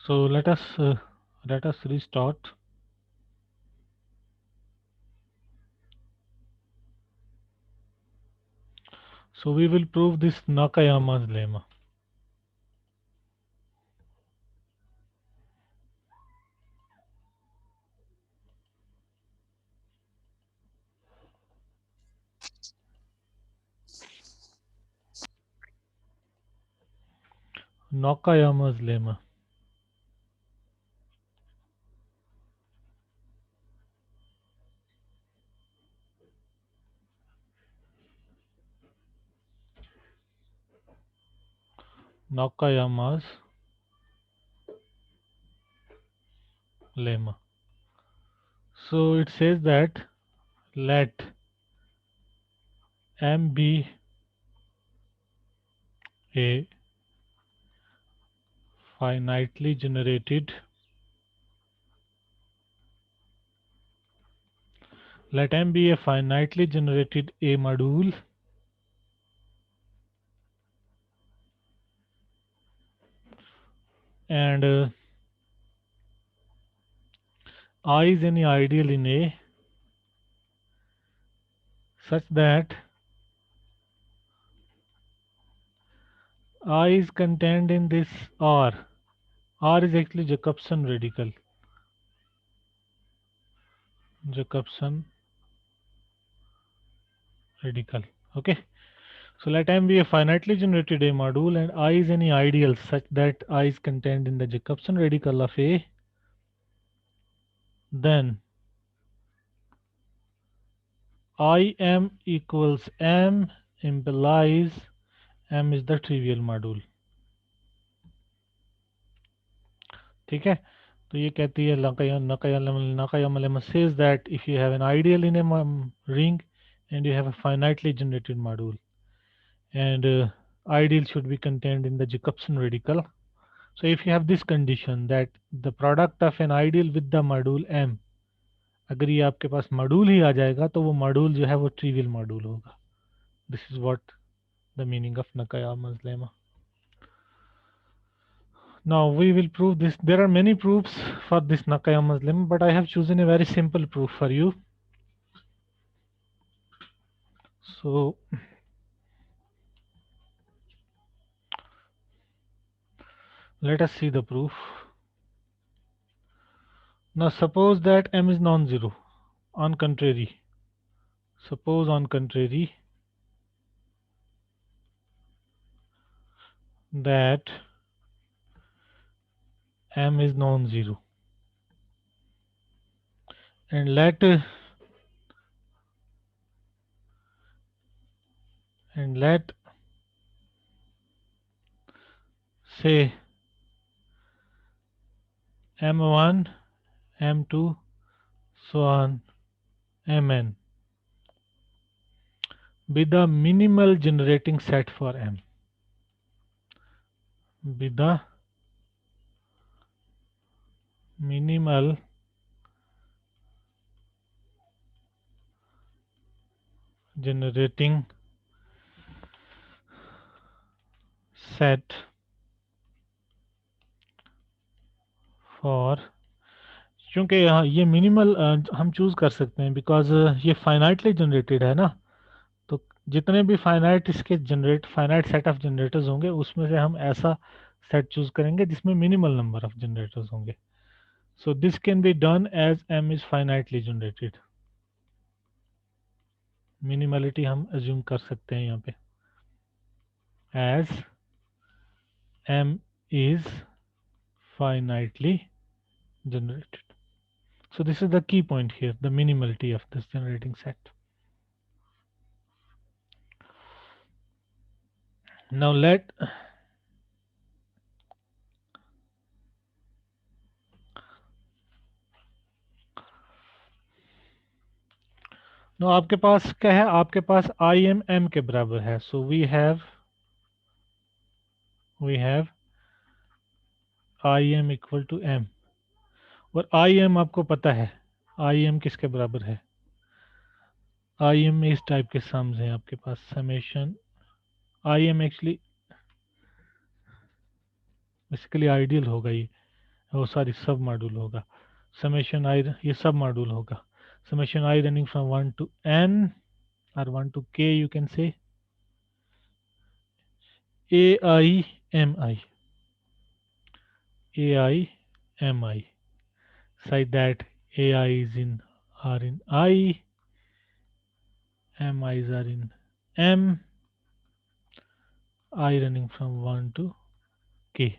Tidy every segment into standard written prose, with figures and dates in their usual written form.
So let us restart. So we will prove this Nakayama's lemma. Nakayama's lemma. Nakayama's lemma. So it says that let M be a finitely generated let M be a finitely generated A module and I is any ideal in A such that I is contained in this R. R is actually Jacobson radical. Jacobson radical. Okay. So let M be a finitely generated A module and I is any ideal such that I is contained in the Jacobson radical of A. Then IM equals M implies M is the trivial module. ठीक है, तो ये कहती है Nakayama says that if you have an ideal in a ring and you have a finitely generated module and ideal should be contained in the Jacobson radical. So if you have this condition that the product of an ideal with the module M, अगर ये आपके पास module ही आ जाएगा तो वो module जो है वो trivial module होगा. This is what the meaning of Nakayama's lemma. Now we will prove this. There are many proofs for this Nakayama's lemma, but I have chosen a very simple proof for you. So let us see the proof. Now suppose that M is non-zero. On contrary, suppose on contrary that M is non-zero and let say M1, M2, so on Mn be the minimal generating set for M. Be the minimal generating set for, क्योंकि यहाँ ये minimal हम choose कर सकते हैं because ये finitely generated है ना, तो जितने भी फाइनाइट इसके फाइनाइट सेट ऑफ जनरेटर्स होंगे उसमें से हम ऐसा सेट चूज करेंगे जिसमें मिनिमल नंबर ऑफ जनरेटर्स होंगे. So this can be done as M is finitely generated. Minimality हम अज्यूम कर सकते हैं यहाँ पे as M is finitely generated. So this is the key point here, the minimality of this generating set. Now आपके पास क्या है, आपके पास IM M के बराबर है. So we have IM equal to M और IM आपको पता है आई एम किसके बराबर है? आई एम में इस टाइप के सम्स हैं आपके पास, summation I M actually basically ideal होगा ये, वो सारी सब मॉड्यूल होगा। समेशन आई ये सब मॉड्यूल होगा। Summation I running from 1 to n or 1 to k, you can say AIMI, AIMI, such that AI is in are in I, MIs are in M, I running from 1 to k।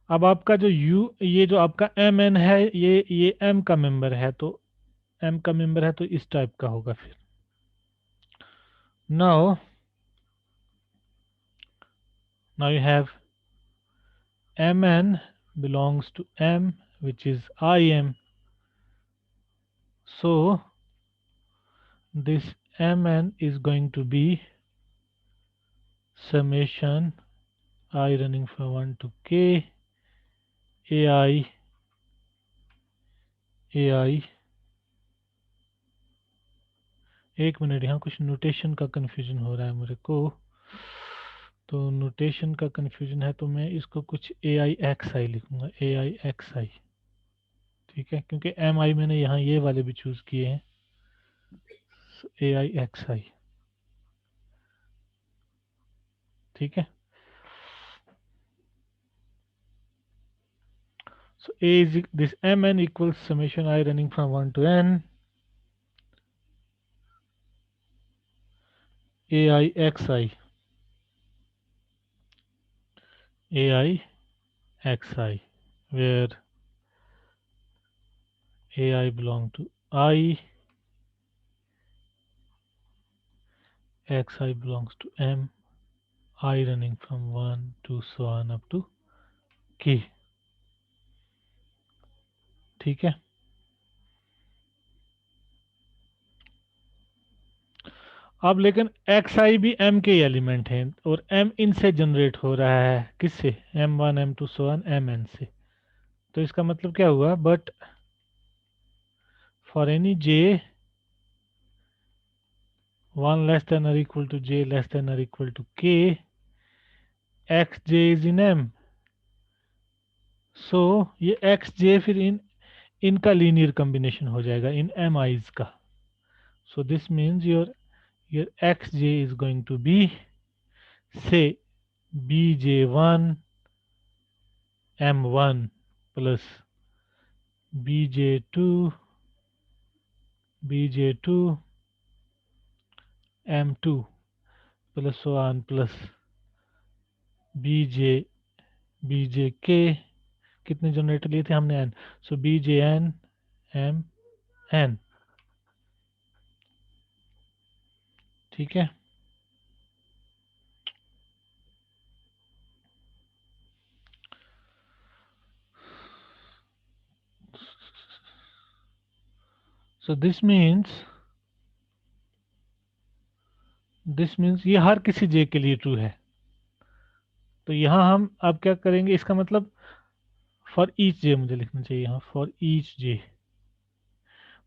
अब आपका जो U, ये जो आपका MN है, ये M का member है, तो M का मेंबर है तो इस टाइप का होगा फिर। now now you have Mn belongs to M, which is Im, so this Mn is going to be summation I running from 1 to k AI एक मिनट, यहाँ कुछ नोटेशन का कन्फ्यूजन हो रहा है मेरे को। तो नोटेशन का कन्फ्यूजन है तो मैं इसको कुछ AIXI लिखूंगा, AIXI। ठीक है, क्योंकि MI मैंने यहाँ ये वाले भी चूज किए हैं, AIXI। ठीक है, so A is this Mn equals summation I running from 1 to n AIXI, AIXI, where AI belong to I, XI belongs to M, I running from 1 to so on up to k। ठीक है, अब लेकिन XI भी M के element हैं और M इनसे generate हो रहा है, किससे? M1 M2 so on Mn से। तो इसका मतलब क्या हुआ? But for any j 1 less than or equal to j less than or equal to k, xj is in M, सो ये xj फिर इनका लीनियर कॉम्बिनेशन हो जाएगा इन MIs का। So this means your xj is going to be say bj1 m1 plus bj2 m2 plus so on plus bjk। कितने generator लिए थे हमने? n, सो bjn mn। ठीक है, सो दिस मीन्स ये हर किसी j के लिए ट्रू है। तो यहाँ हम अब क्या करेंगे, इसका मतलब फॉर ईच जे मुझे लिखना चाहिए यहाँ, फॉर ईच जे।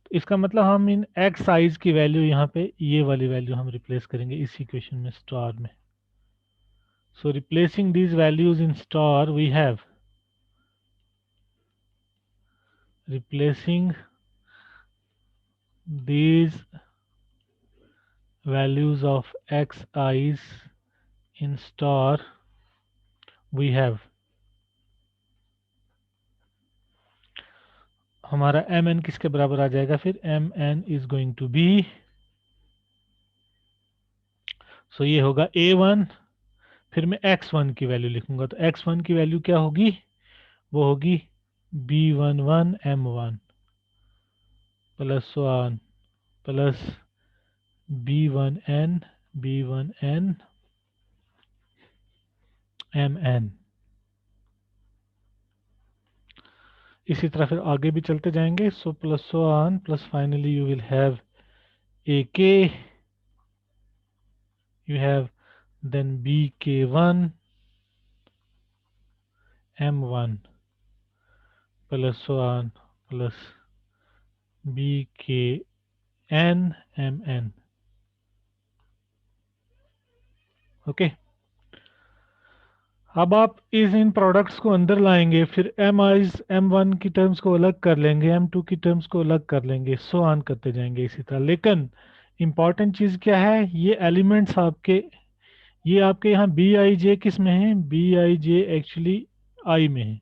तो इसका मतलब हम इन एक्स साइज की वैल्यू यहाँ पे ये वाली वैल्यू हम रिप्लेस करेंगे इस इक्वेशन में, स्टार में। So replacing these values in star we have replacing these values of xi's in star we have, हमारा mn किसके बराबर आ जाएगा फिर? mn is going to be, सो ये होगा a1, फिर मैं x1 की वैल्यू लिखूंगा, तो x1 की वैल्यू क्या होगी? वो होगी b11 m1 plus so on plus b1n mn। इसी तरह फिर आगे भी चलते जाएंगे, so plus so on plus finally you will have ak, you have then bk1 m1 plus so on plus B K N M N. Okay, अब आप इस इन प्रोडक्ट्स को अंदर लाएंगे, फिर एम आईज एम वन की टर्म्स को अलग कर लेंगे, एम टू की टर्म्स को अलग कर लेंगे, सो ऑन करते जाएंगे इसी तरह। लेकिन इंपॉर्टेंट चीज़ क्या है, ये एलिमेंट्स आपके, ये आपके यहाँ बी आई जे किस में है, B I J actually I में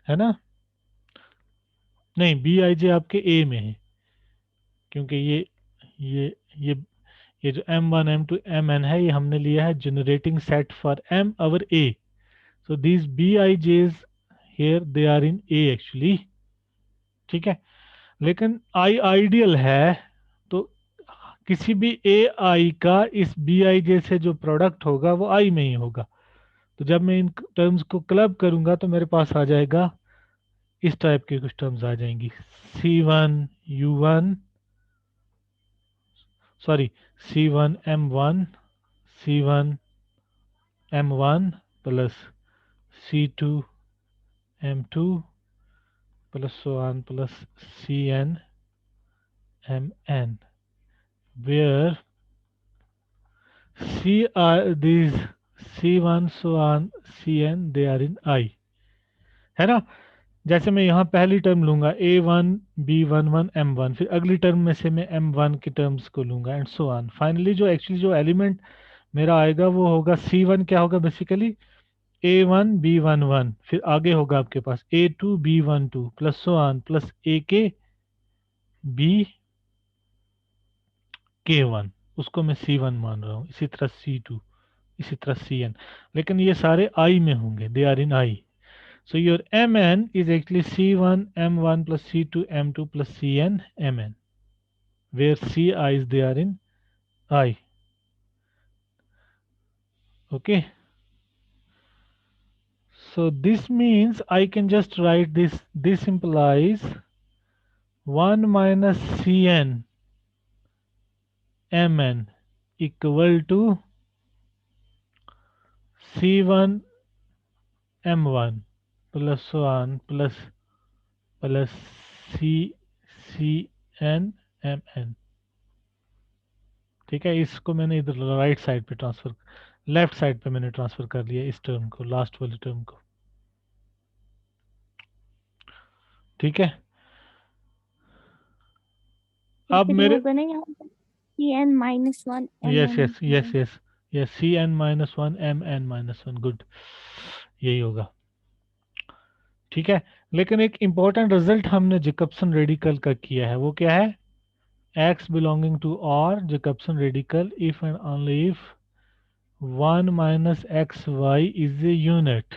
है ना? नहीं, बी आई जे आपके ए में है, क्योंकि ये ये ये जो M one M two M N है, ये हमने लिया है generating set for M over A. So these B I J's here they are in A actually, ठीक है। लेकिन I आइडियल है, तो किसी भी ए आई का इस बी आई जे से जो प्रोडक्ट होगा वो आई में ही होगा। तो जब मैं इन टर्म्स को क्लब करूंगा तो मेरे पास आ जाएगा, इस टाइप की कुछ टर्म्स आ जाएंगी, C one U one, sorry C one M one, C one M one plus C two M two plus so on plus C N M N, where C are these C1 so on Cn they are in I, है ना? जैसे मैं यहाँ पहली term लूंगा A1 B11 M1, फिर अगली term में से मैं M1 की टर्म्स को लूंगा एंड सो ऑन। फाइनली जो एक्चुअली जो एलिमेंट मेरा आएगा वो होगा C1, क्या होगा बेसिकली A1 B11, फिर आगे होगा आपके पास A2 B12 plus so on plus AK B K1, उसको मैं C1 मान रहा हूँ, इसी तरह C2, इसी तरह Cn, लेकिन ये सारे I में होंगे, they are in I। So your Mn is actually C1 M1 plus C2 M2 plus Cn Mn, where Ci is they are in I. Okay. So this means I can just write this. This implies 1 minus Cn Mn equal to C1 M1 plus so on plus C Cn Mn। ठीक है, इसको मैंने इधर right side पे transfer, left side पे मैंने transfer कर लिया इस टर्म को, लास्ट वाली टर्म को। ठीक है, तो अब फिर ये मेरे, होगा ना यहाँ पर Cn minus one M yes N. Yes yes yes yes, C N minus one M N minus one, good, यही होगा। ठीक है, लेकिन एक इंपॉर्टेंट रिजल्ट हमने जैकबसन रेडिकल का किया है, वो क्या है, x belonging to R Jacobson radical if and only if 1 minus X Y is a unit,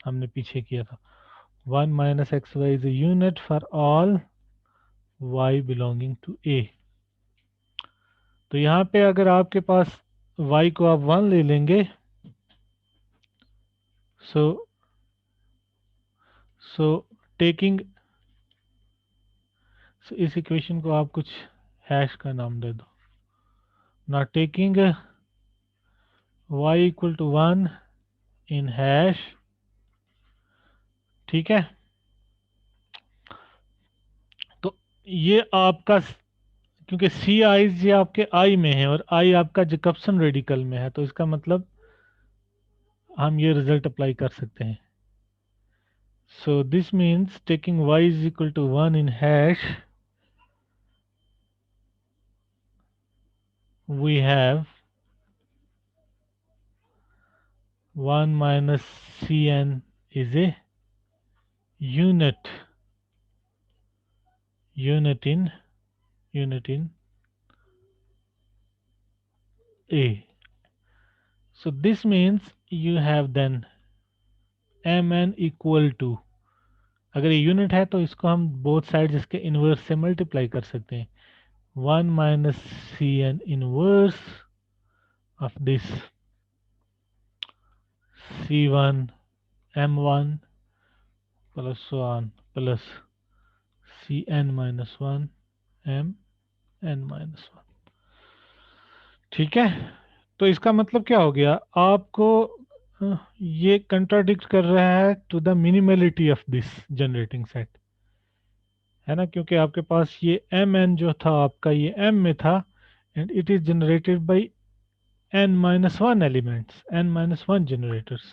हमने पीछे किया था, 1 minus xy is a unit for all y belonging to A। तो यहाँ पे अगर आपके पास y को आप 1 ले लेंगे, सो सो टेकिंग, इस इक्वेशन को आप कुछ हैश का नाम दे दो, ना taking y equal to 1 in hash. ठीक है, तो ये आपका, क्योंकि सी आई जी आपके आई में है और आई आपका जैकबसन रेडिकल में है, तो इसका मतलब हम ये रिजल्ट अप्लाई कर सकते हैं। So this means taking y is equal to 1 in hash, we have 1 minus Cn is a unit, unit in A। So this means you have then Mn equal to, अगर ये unit है तो इसको हम both side इसके inverse से multiply कर सकते हैं, 1 minus C N inverse of this C1 M1 plus so on plus Cn minus 1 Mn minus 1। ठीक है, तो इसका मतलब क्या हो गया, आपको ये कंट्राडिक्ट कर रहा है to the minimality of this generating set, है ना, क्योंकि आपके पास ये एम एन जो था आपका ये एम में था, and it is generated by n-1 elements, n-1 generators.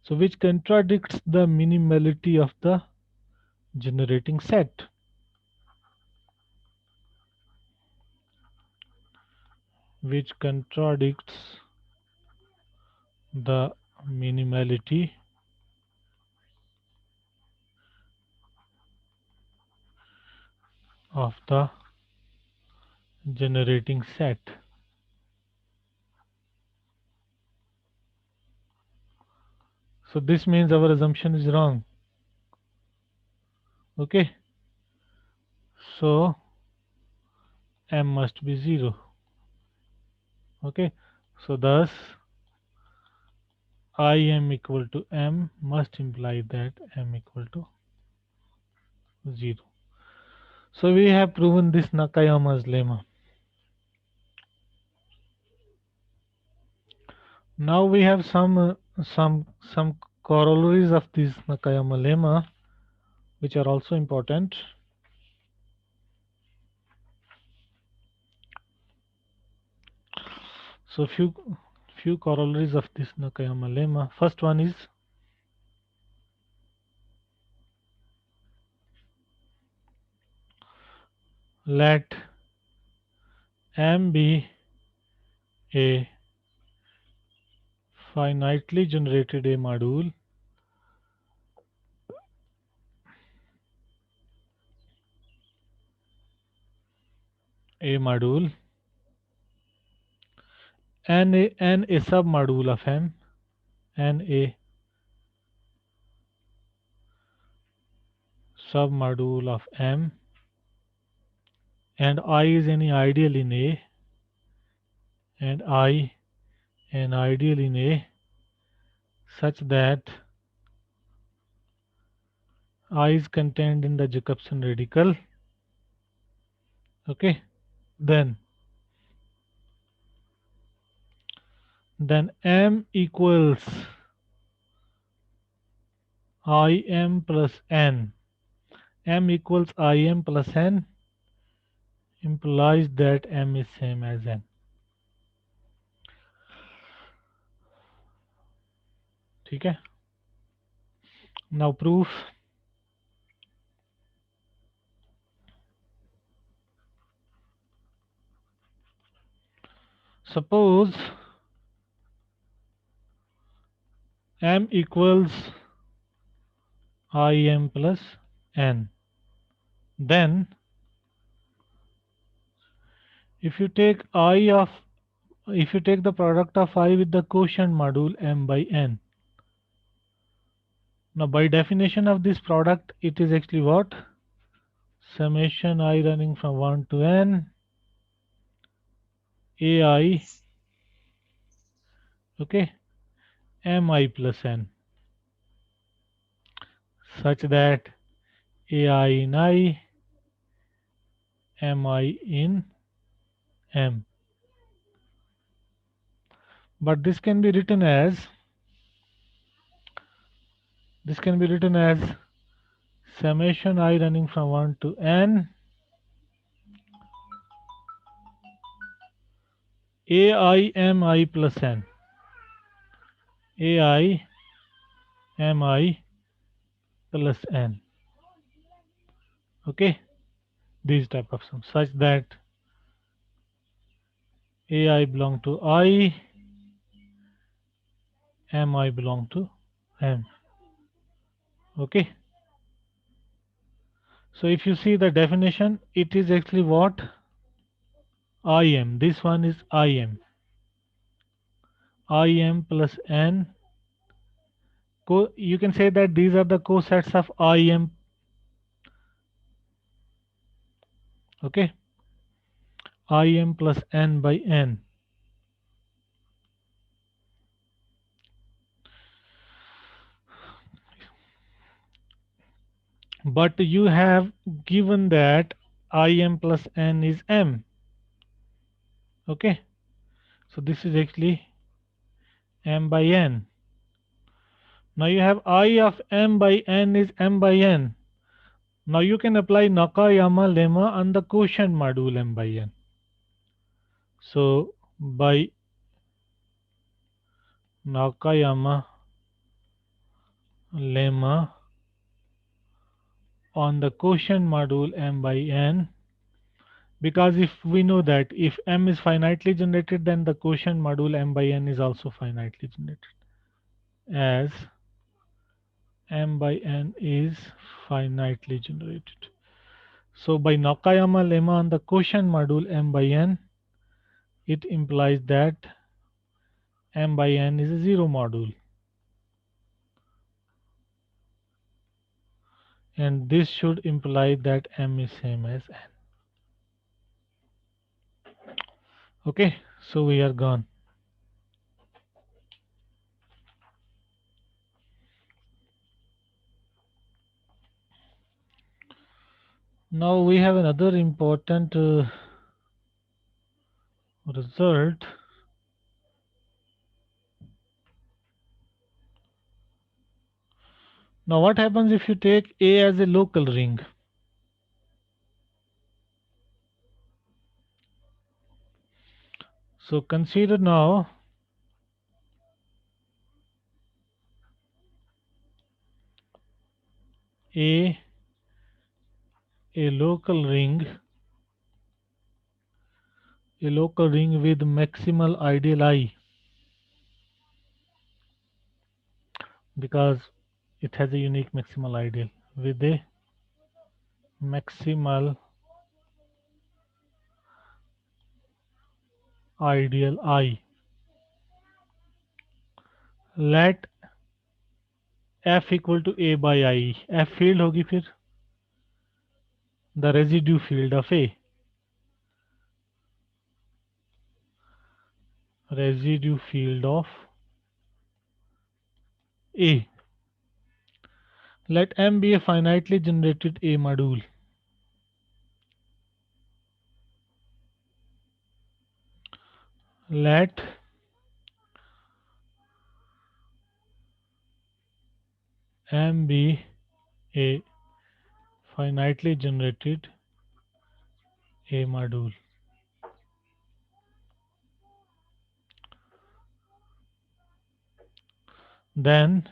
So which contradicts the minimality of the generating set. Which contradicts the minimality of the generating set. So this means our assumption is wrong. Okay. So m must be 0. Okay. So thus im equal to m must imply that m equal to 0. So we have proven this Nakayama's lemma. Now we have some corollaries of this Nakayama lemma, which are also important. So few corollaries of this Nakayama lemma. First one is let M be a finitely generated A module and a submodule of M, and a submodule of M, and I is any ideal in A, and I an ideal in A such that I is contained in the Jacobson radical. Okay, then M equals im plus n. M equals im plus n implies that m is same as n. ठीक है. Now proof. Suppose m equals im plus n, then if you take the product of I with the quotient module m by n, now by definition of this product it is actually what? Summation I running from 1 to n ai, okay, mi plus n, such that ai in I, mi in m. But this can be written as summation I running from 1 to n ai mi plus n, ai mi plus n. Okay, these type of sums such that ai belong to I, mi belong to m. Okay, so if you see the definition, it is actually what? Im. This one is im plus n. You can say that these are the cosets of im. Okay, im plus n by n. But you have given that im plus n is m. Okay, so this is actually m by n. Now you have I of m by n is m by n. Now you can apply Nakayama lemma on the quotient module m by n. So by Nakayama lemma on the quotient module m by n, because if we know that if m is finitely generated, then the quotient module m by n is also finitely generated, as m by n is finitely generated. So by Nakayama lemma on the quotient module m by n, it implies that m by n is a zero module, and this should imply that m is same as n. Okay, so we are gone. Now we have another important result. Now what happens if you take A as a local ring? So consider now A local ring, with maximal ideal I, because it has a unique maximal ideal with a maximal ideal I. Let f equal to a by I. f field होगी फिर the residue field of A. Residue field of A. Let M be a finitely generated A module. Let M be a finitely generated A module. Then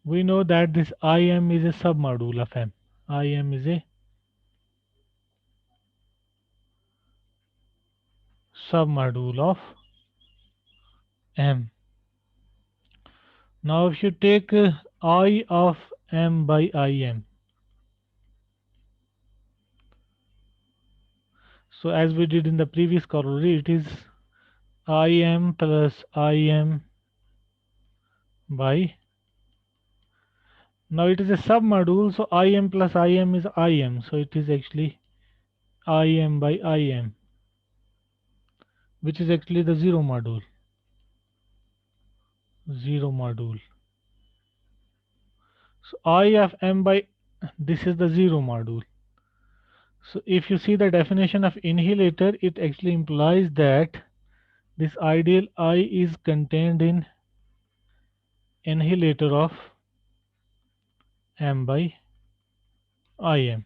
we know that this IM is a submodule of M. IM is a submodule of M. Now if you take I of M by IM, so as we did in the previous corollary, it is IM plus IM by, now it is a submodule, so IM plus IM is IM, so it is actually IM by IM, which is actually the zero module. So I of M by, this is the zero module. So if you see the definition of annihilator, it actually implies that this ideal I is contained in annihilator of M by IM.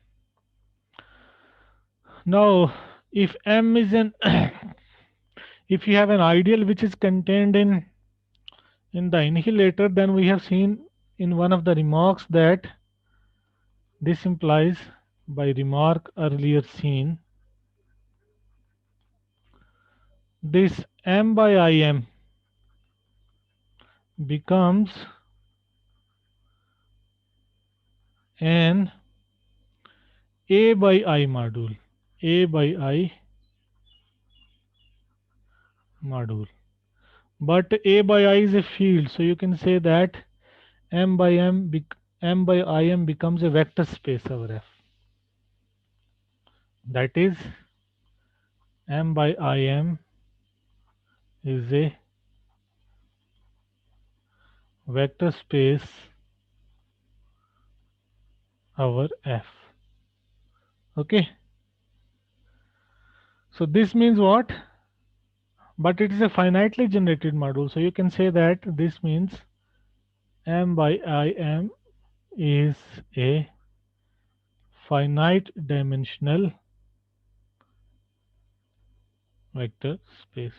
Now if M is an if you have an ideal which is contained in the annihilator, then we have seen in one of the remarks that this implies, by remark earlier seen, this M by IM becomes an A by I module. A by I module. But A by I is a field, so you can say that M by IM becomes a vector space over F. That is, M by IM is a vector space over F. Okay. So this means what? But it is a finitely generated module. So you can say that this means m by im is a finite dimensional vector space.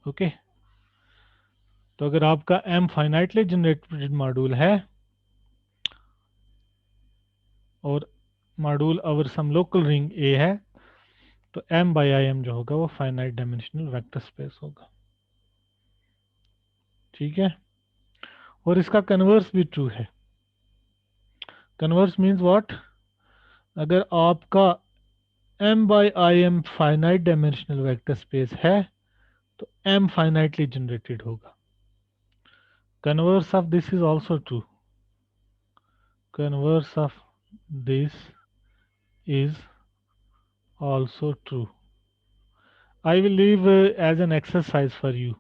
Okay, तो अगर आपका m finitely generated module है और module over some local ring A है, तो m by I am जो होगा वो फाइनाइट डायमेंशनल वेक्टर स्पेस होगा। ठीक है, और इसका कन्वर्स भी ट्रू है। Converse means what? अगर आपका m by I am finite dimensional vector space है तो m फाइनाइटली जनरेटेड होगा। Converse of this is also true. Converse of this is also true. I will leave as an exercise for you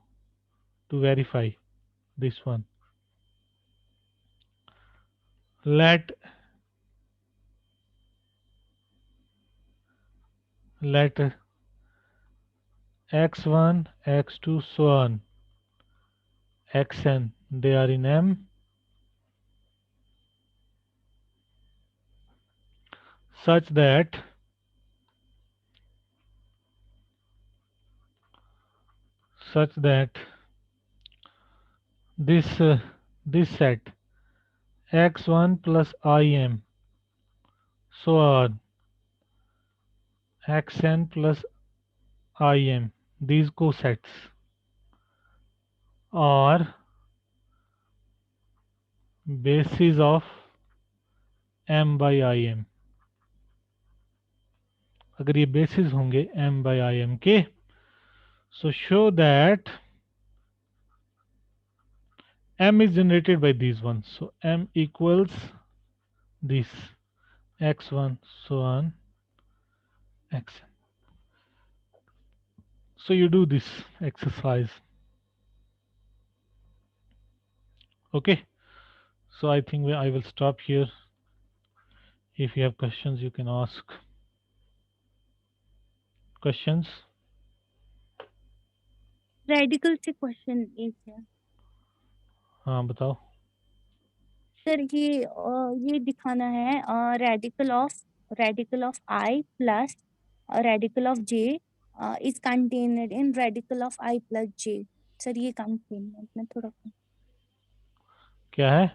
to verify this one. Let x1, x2, so on, xn, they are in M such that this set x1 plus im, so on, xn plus im, these cosets are basis of m by im। अगर ये basis होंगे m by im के, so show that m is generated by these ones, so m equals this x1 so on x। So you do this exercise. Okay, so I think I will stop here. If you have questions you can ask questions. Radical से question एक है हाँ बताओ। Sir, ये दिखाना है radical of I plus radical of J is contained in radical of I plus J. Sir ये containment में थोड़ा क्या है?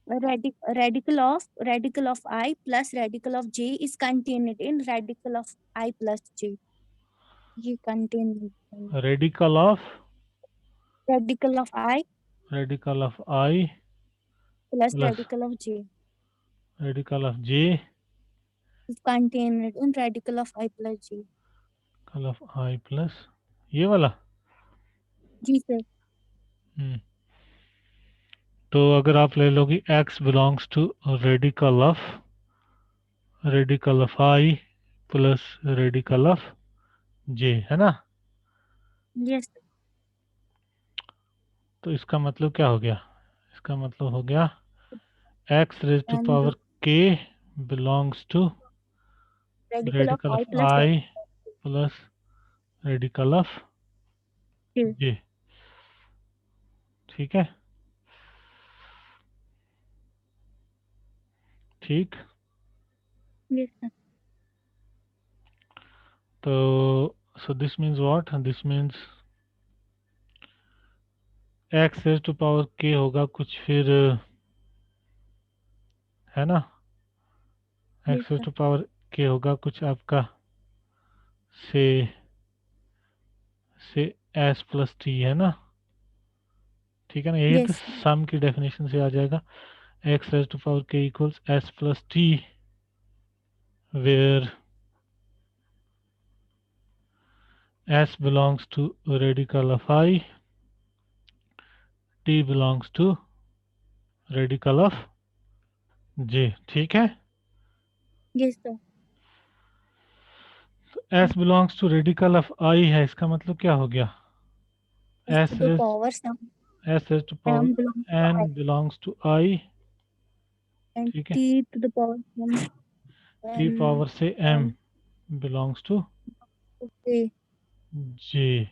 Radical of I plus radical of J is contained in radical of I plus J. ये containment radical of radical of I plus plus radical of J radical of J is contained in radical of I plus J. Radical of I plus ये वाला। जी sir. तो अगर आप ले लोगी x belongs to radical of I plus radical of J, है ना? यस। तो इसका मतलब क्या हो गया? इसका मतलब हो गया x raise to power k belongs to radical of radical I of plus I plus radical of J. ठीक है, ठीक। Yes sir. तो so this means what? This means x raise to power k होगा कुछ फिर, है ना? x raise to power k होगा कुछ आपका से s प्लस टी, है ना? ठीक है ना? यही तो सम की डेफिनेशन से आ जाएगा। x raise to power k equals s plus T where s belongs to radical of I, t belongs to radical of j। ठीक है, yes sir. s belongs to radical of I है, इसका मतलब क्या हो गया? s तो raised power some s raised to power n belongs to I, and ठीक है? T to the power t power से m belongs to j।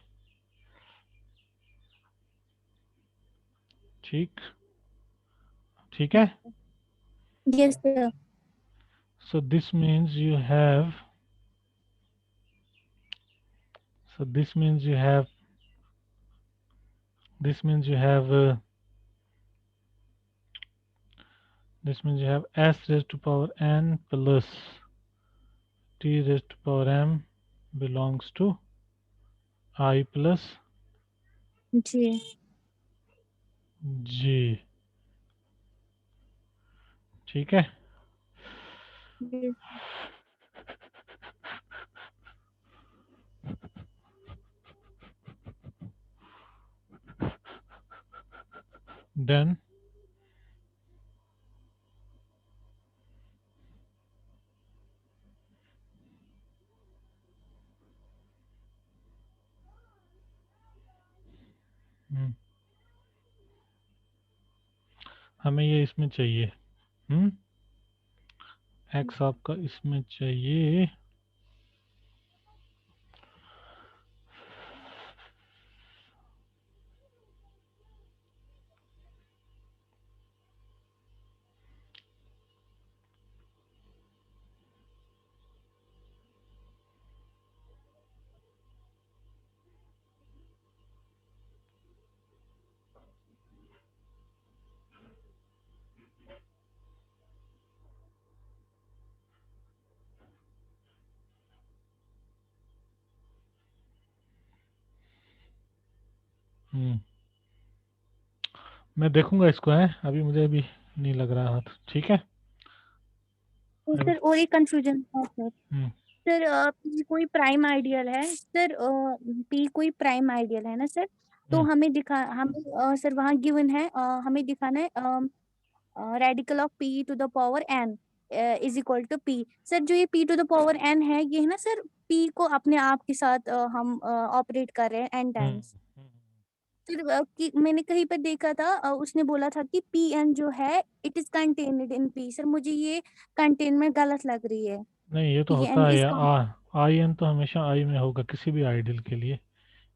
ठीक ठीक है. Yes, sir. So this means you have, so this means you have, this means you have this means you have s raised to power n plus t raised to power m belongs to I plus ji. g. ठीक है. Yes. Then हमें ये इसमें चाहिए. x आपका इसमें चाहिए. मैं देखूंगा इसको है, अभी मुझे अभी नहीं लग रहा हाथ. ठीक है. तो I will- सर और एक कंफ्यूजन था सर. हम्म, सर पी कोई प्राइम आइडियल है सर. पी कोई प्राइम आइडियल है ना सर. तो हम्म, हमें सर वहाँ गिवन है, हमें दिखाना है radical of P to the power N is equal to P. Sir जो ये P to the power N है, ये है ना सर, पी को अपने आप के साथ हम ऑपरेट कर रहे हैं एन हम्म, टाइम्स. फिर कि मैंने कहीं पर देखा था, उसने बोला था कि पी एन जो है it is contained in P. Sir मुझे ये कंटेनमेंट गलत लग रही है. नहीं ये तो पी होता एन है इज. यार. आई एन तो हमेशा आई में होगा किसी भी आइडियल के लिए.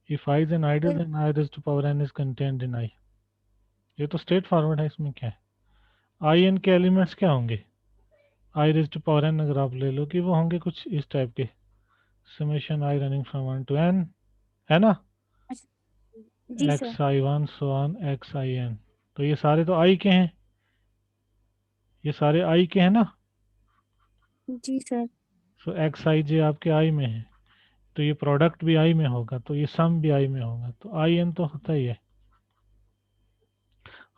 If I is an ideal then I raise to power N is contained in I. ये तो स्ट्रेट फॉरवर्ड है, इसमें क्या है. आई एन के एलिमेंट्स क्या होंगे, आई रेज टू पावर एन अगर आप ले लो कि वो होंगे कुछ इस टाइप के, summation I running from 1 to N, है ना. जी sir. X I one so on X I N. तो ये सारे तो आई के हैं, ये सारे आई के हैं ना. जी सर. सो एक्स आई जे आपके आई में है, तो ये प्रोडक्ट भी आई में होगा, तो ये सम भी आई में होगा, तो आई एन तो होता ही है.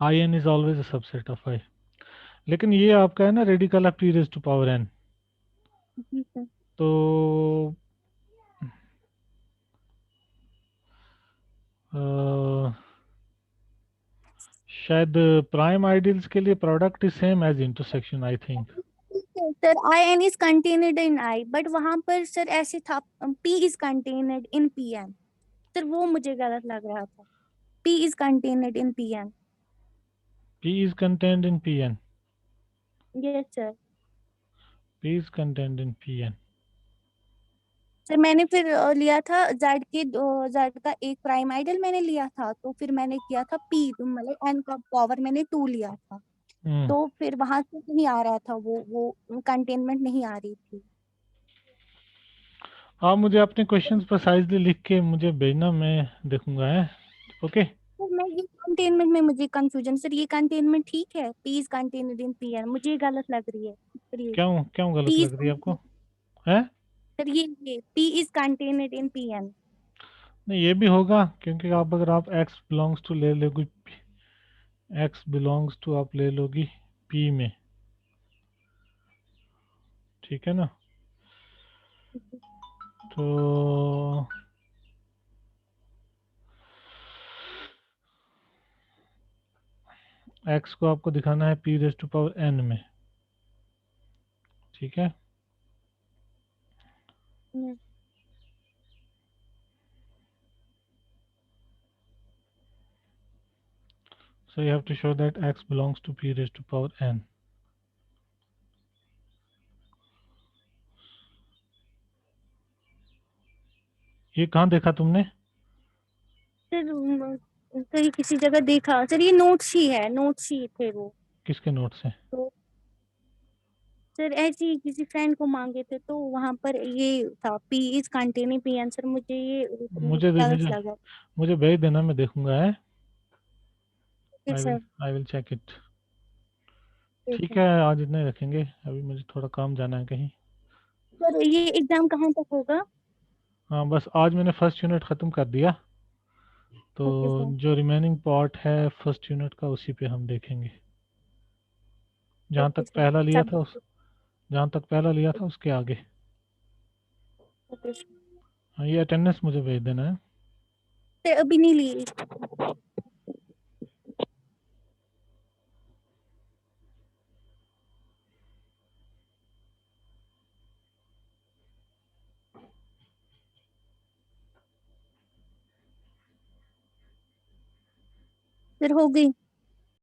I N is always a subset of I. लेकिन ये आपका है ना radical of T raise to power N. जी सर. तो अ, शायद प्राइम आइडियल्स के लिए product is same as intersection I think. Sir I N is contained in I, but वहां पर सर ऐसे था P is contained in P N. Sir वो मुझे गलत लग रहा था. P is contained in P N. P is content in P N. Yes sir. P is content in P N. Sir मैंने फिर लिया था जेड का एक प्राइम आइडल मैंने लिया था, तो फिर मैंने किया था पी, तो मतलब एन का पावर मैंने 2 लिया था. तो फिर वहां से नहीं आ रहा था, वो कंटेनमेंट नहीं आ रही थी. आप मुझे अपने क्वेश्चंस प्रिसाइजली लिख के मुझे भेजना, मैं देखूंगा है. ओके. तो मैं ये कंटेनमेंट में मुझे कंफ्यूजन. सर ये कंटेनमेंट ठीक है, P is contained in P N, मुझे ये गलत लग रही है. सर ये क्यों क्यों गलत पी लग इज, रही है आपको, है. सर ये P is contained in P N. नहीं ये भी होगा, क्योंकि आप अगर आप x बिलोंग्स टू ले लोगे, x बिलोंग्स टू आप ले लोगी p में. ठीक है ना. तो x को आपको दिखाना है p raise to power n में. ठीक है. So you have to show that x belongs to p raised to power n. ये कहाँ देखा तुमने. सर सर ये किसी जगह देखा सर, ये नोट्स ही है, नोट्स ही थे वो। किसके नोट्स हैं? तो सर ऐसे ही किसी फ्रेंड को मांगे थे, तो वहां पर ये था P is containing P answer, मुझे ये मुझे भी गलत लगा। मुझे भेज देना, मैं देखूंगा है। फिर sir I will check it. ठीक ठीक है। है, आज इतना ही रखेंगे, अभी मुझे थोड़ा काम जाना है कहीं। सर ये एग्जाम कहाँ तक होगा? हाँ, बस आज मैंने फर्स्ट यूनिट ख़त्म कर दिया, तो ओके सर। जो रिमेनिंग पार्ट है फर्स्ट यूनिट का उसी पे हम देखेंगे। जहाँ ओके तक सर पहला लिया था सब। जहाँ तक पहला लिया था उसके आगे। Okay sir. हाँ, ये अटेंडेंस मुझे भेज देना है। सर अभी नहीं ली। सर हो गई।